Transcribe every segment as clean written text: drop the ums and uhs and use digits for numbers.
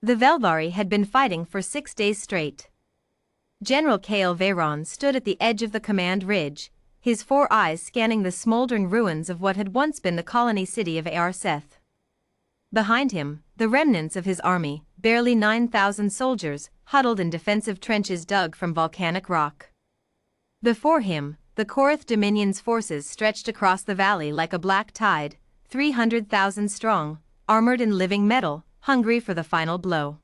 The Velvari had been fighting for 6 days straight. General Kale Veyron stood at the edge of the command ridge, his 4 eyes scanning the smoldering ruins of what had once been the colony city of Arseth. Behind him, the remnants of his army, barely 9,000 soldiers, huddled in defensive trenches dug from volcanic rock. Before him, the Korath Dominion's forces stretched across the valley like a black tide, 300,000 strong, armored in living metal, hungry for the final blow.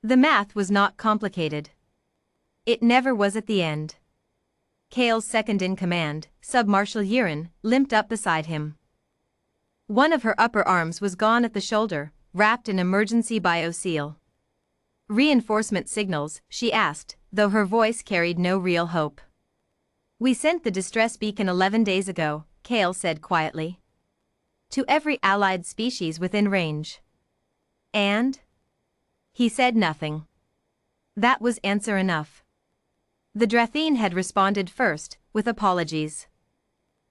The math was not complicated. It never was at the end. Kale's second-in-command, Sub-Marshal Yirin, limped up beside him. One of her upper arms was gone at the shoulder, wrapped in emergency bioseal. "Reinforcement signals?" she asked, though her voice carried no real hope. "We sent the distress beacon 11 days ago," Kale said quietly. "To every allied species within range." "And?" He said nothing. That was answer enough. The Dratheen had responded first, with apologies.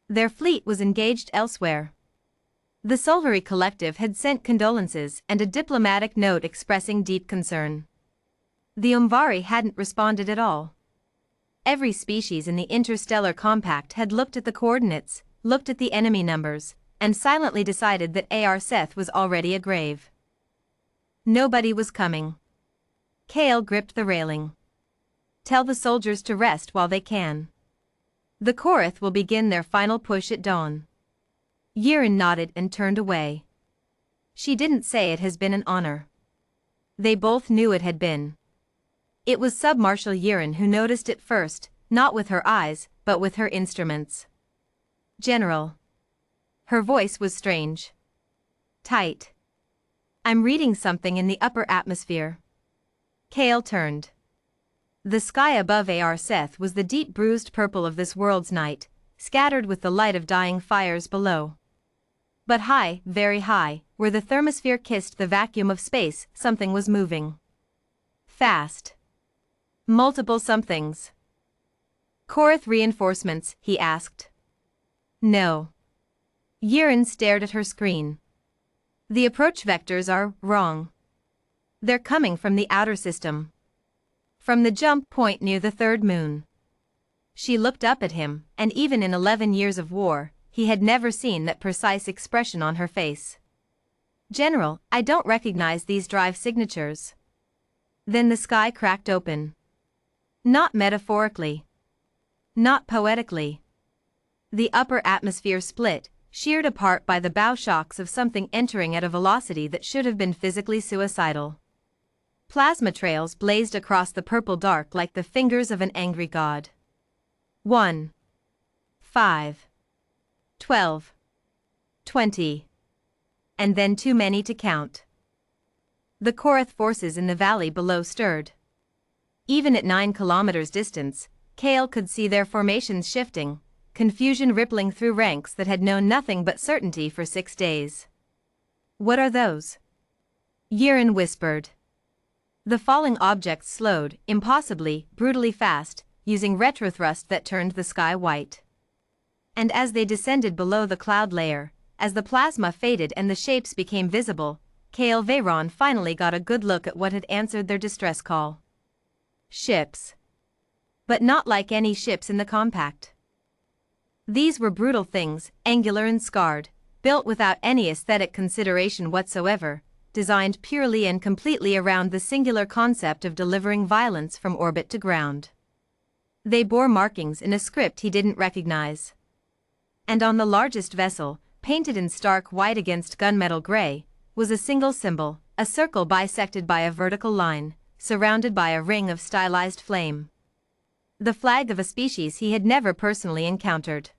Their fleet was engaged elsewhere. The Solvari Collective had sent condolences and a diplomatic note expressing deep concern. The Umvari hadn't responded at all. Every species in the interstellar compact had looked at the coordinates, looked at the enemy numbers, and silently decided that Arseth was already a grave. Nobody was coming. Kale gripped the railing. "Tell the soldiers to rest while they can. The Korath will begin their final push at dawn." Yirin nodded and turned away. "She didn't say it has been an honor." They both knew it had been. It was Sub-Marshal Yirin who noticed it first, not with her eyes, but with her instruments. "General." Her voice was strange. Tight. "I'm reading something in the upper atmosphere." Kale turned. The sky above Arseth was the deep bruised purple of this world's night, scattered with the light of dying fires below. But high, very high, where the thermosphere kissed the vacuum of space, something was moving. Fast. Multiple somethings. "Korath reinforcements?" he asked. "No." Yirin stared at her screen. "The approach vectors are wrong. They're coming from the outer system. From the jump point near the third moon." She looked up at him, and even in 11 years of war, he had never seen that precise expression on her face. "General, I don't recognize these drive signatures." Then the sky cracked open. Not metaphorically. Not poetically. The upper atmosphere split, sheared apart by the bow shocks of something entering at a velocity that should have been physically suicidal. Plasma trails blazed across the purple dark like the fingers of an angry god. 1, 5, 12, 20. And then too many to count. The Korath forces in the valley below stirred. Even at 9 kilometers distance, Kale could see their formations shifting, confusion rippling through ranks that had known nothing but certainty for 6 days. "What are those?" Yirin whispered. The falling objects slowed, impossibly, brutally fast, using retrothrust that turned the sky white. And as they descended below the cloud layer, as the plasma faded and the shapes became visible, Kale Veyron finally got a good look at what had answered their distress call. Ships. But not like any ships in the compact. These were brutal things, angular and scarred, built without any aesthetic consideration whatsoever, designed purely and completely around the singular concept of delivering violence from orbit to ground. They bore markings in a script he didn't recognize. And on the largest vessel, painted in stark white against gunmetal gray, was a single symbol, a circle bisected by a vertical line, surrounded by a ring of stylized flame. The flag of a species he had never personally encountered.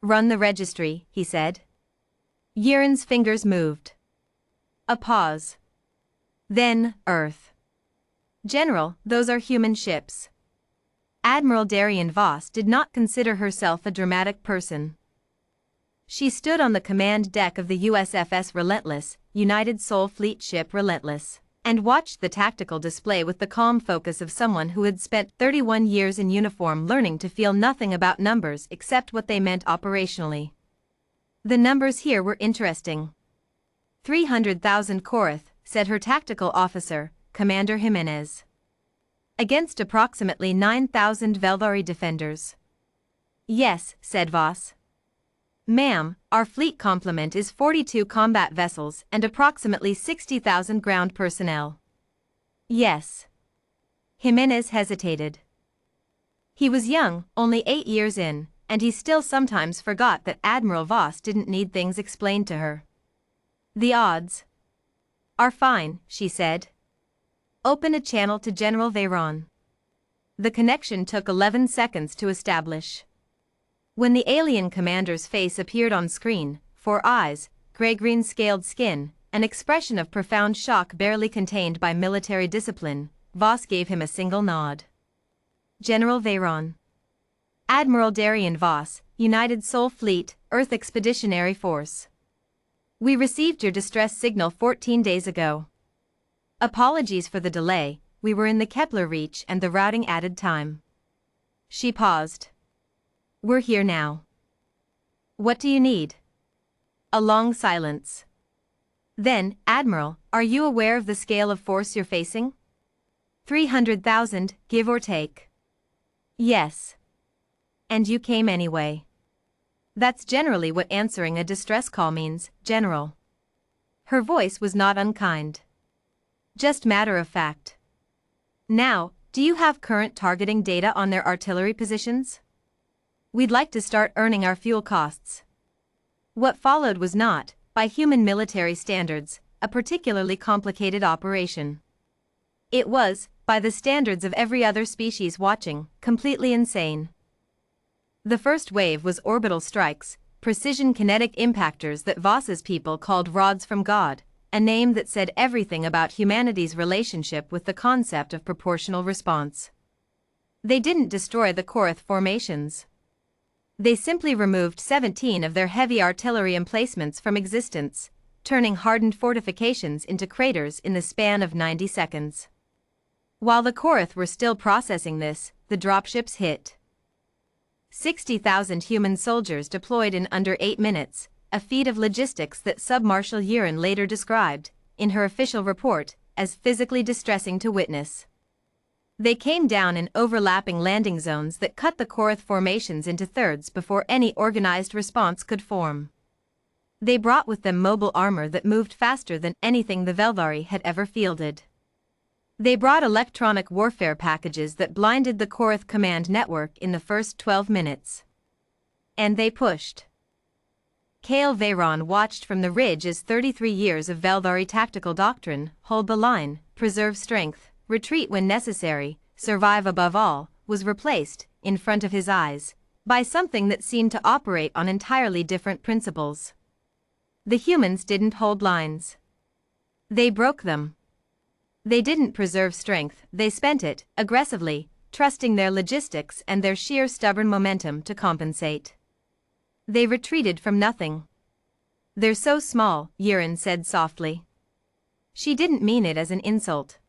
"Run the registry," he said. Yirin's fingers moved. A pause. Then, Earth. "General, those are human ships." Admiral Darian Voss did not consider herself a dramatic person. She stood on the command deck of the USFS Relentless, United Sol Fleet ship Relentless, and watched the tactical display with the calm focus of someone who had spent 31 years in uniform learning to feel nothing about numbers except what they meant operationally. The numbers here were interesting. 300,000 Korath, said her tactical officer, Commander Jimenez. Against approximately 9,000 Veldari defenders. Yes, said Voss. Ma'am, our fleet complement is 42 combat vessels and approximately 60,000 ground personnel. Yes. Jimenez hesitated. He was young, only 8 years in, and he still sometimes forgot that Admiral Voss didn't need things explained to her. The odds are fine, she said. Open a channel to General Veyron. The connection took 11 seconds to establish. When the alien commander's face appeared on screen, 4 eyes, gray-green scaled skin, an expression of profound shock barely contained by military discipline, Voss gave him a single nod. General Veyron. Admiral Darian Voss, United Sol Fleet, Earth Expeditionary Force. We received your distress signal 14 days ago. Apologies for the delay, we were in the Kepler reach and the routing added time. She paused. We're here now. What do you need? A long silence. Then, Admiral, are you aware of the scale of force you're facing? 300,000, give or take. Yes. And you came anyway. That's generally what answering a distress call means, General. Her voice was not unkind. Just matter of fact. Now, do you have current targeting data on their artillery positions? We'd like to start earning our fuel costs. What followed was not, by human military standards, a particularly complicated operation. It was, by the standards of every other species watching, completely insane. The first wave was orbital strikes, precision kinetic impactors that Voss's people called rods from God, a name that said everything about humanity's relationship with the concept of proportional response. They didn't destroy the Korath formations. They simply removed 17 of their heavy artillery emplacements from existence, turning hardened fortifications into craters in the span of 90 seconds. While the Korath were still processing this, the dropships hit. 60,000 human soldiers deployed in under 8 minutes, a feat of logistics that Submarshal Urin later described, in her official report, as physically distressing to witness. They came down in overlapping landing zones that cut the Korath formations into thirds before any organized response could form. They brought with them mobile armor that moved faster than anything the Veldari had ever fielded. They brought electronic warfare packages that blinded the Korath command network in the first 12 minutes. And they pushed. Kale Veyron watched from the ridge as 33 years of Veldari tactical doctrine, hold the line, preserve strength, retreat when necessary, survive above all, was replaced, in front of his eyes, by something that seemed to operate on entirely different principles. The humans didn't hold lines. They broke them. They didn't preserve strength, they spent it, aggressively, trusting their logistics and their sheer stubborn momentum to compensate. They retreated from nothing. They're so small, Urin said softly. She didn't mean it as an insult.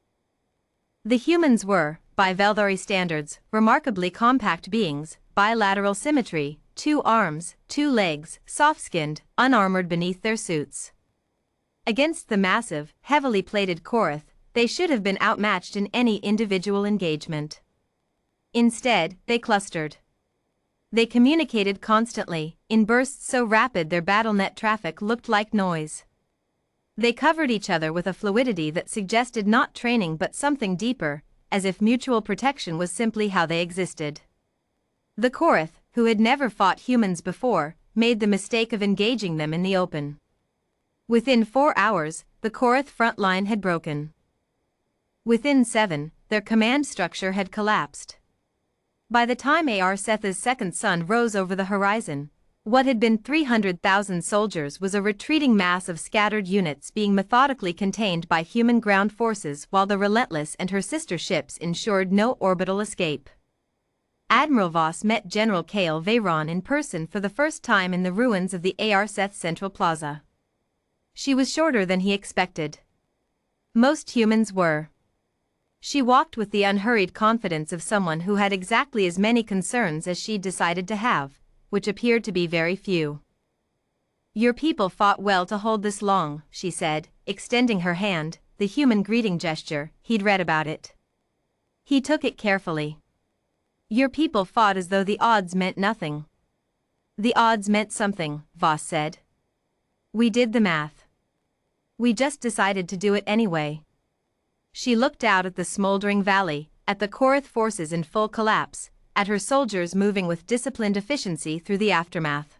The humans were, by Veldari standards, remarkably compact beings, bilateral symmetry, 2 arms, 2 legs, soft-skinned, unarmored beneath their suits. Against the massive, heavily plated Korath, they should have been outmatched in any individual engagement. Instead, they clustered. They communicated constantly, in bursts so rapid their BattleNet traffic looked like noise. They covered each other with a fluidity that suggested not training but something deeper, as if mutual protection was simply how they existed. The Korath, who had never fought humans before, made the mistake of engaging them in the open. Within 4 hours, the Korath front line had broken. Within 7, their command structure had collapsed. By the time Ar Setha's second sun rose over the horizon, what had been 300,000 soldiers was a retreating mass of scattered units being methodically contained by human ground forces while the Relentless and her sister ships ensured no orbital escape. Admiral Voss met General Kale Veyron in person for the first time in the ruins of the Ar Seth Central Plaza. She was shorter than he expected. Most humans were. She walked with the unhurried confidence of someone who had exactly as many concerns as she'd decided to have, which appeared to be very few. Your people fought well to hold this long, she said, extending her hand, the human greeting gesture, he'd read about it. He took it carefully. Your people fought as though the odds meant nothing. The odds meant something, Voss said. We did the math. We just decided to do it anyway. She looked out at the smoldering valley, at the Korath forces in full collapse, at her soldiers moving with disciplined efficiency through the aftermath.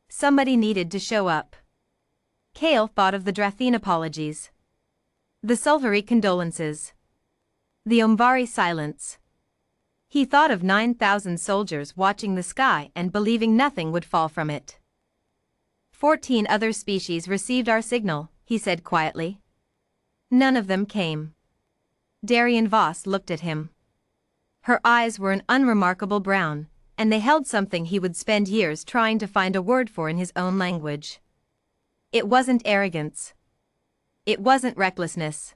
Somebody needed to show up. Kale thought of the Drathen apologies. The Sulvari condolences. The Umvari silence. He thought of 9,000 soldiers watching the sky and believing nothing would fall from it. 14 other species received our signal, he said quietly. None of them came. Darien Voss looked at him. Her eyes were an unremarkable brown, and they held something he would spend years trying to find a word for in his own language. It wasn't arrogance. It wasn't recklessness.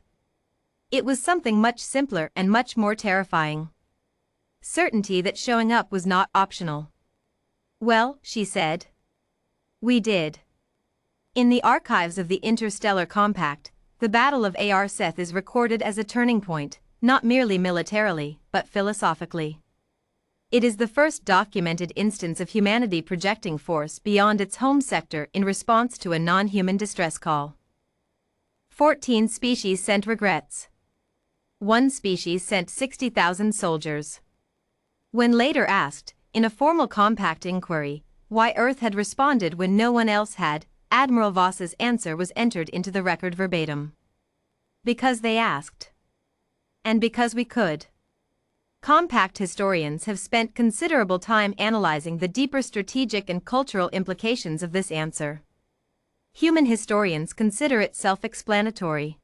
It was something much simpler and much more terrifying. Certainty that showing up was not optional. Well, she said. We did. In the archives of the Interstellar Compact, the Battle of Ar-Seth is recorded as a turning point, not merely militarily, but philosophically. It is the first documented instance of humanity projecting force beyond its home sector in response to a non-human distress call. 14 species sent regrets. One species sent 60,000 soldiers. When later asked, in a formal compact inquiry, why Earth had responded when no one else had, Admiral Voss's answer was entered into the record verbatim. Because they asked. And because we could. Compact historians have spent considerable time analyzing the deeper strategic and cultural implications of this answer. Human historians consider it self-explanatory.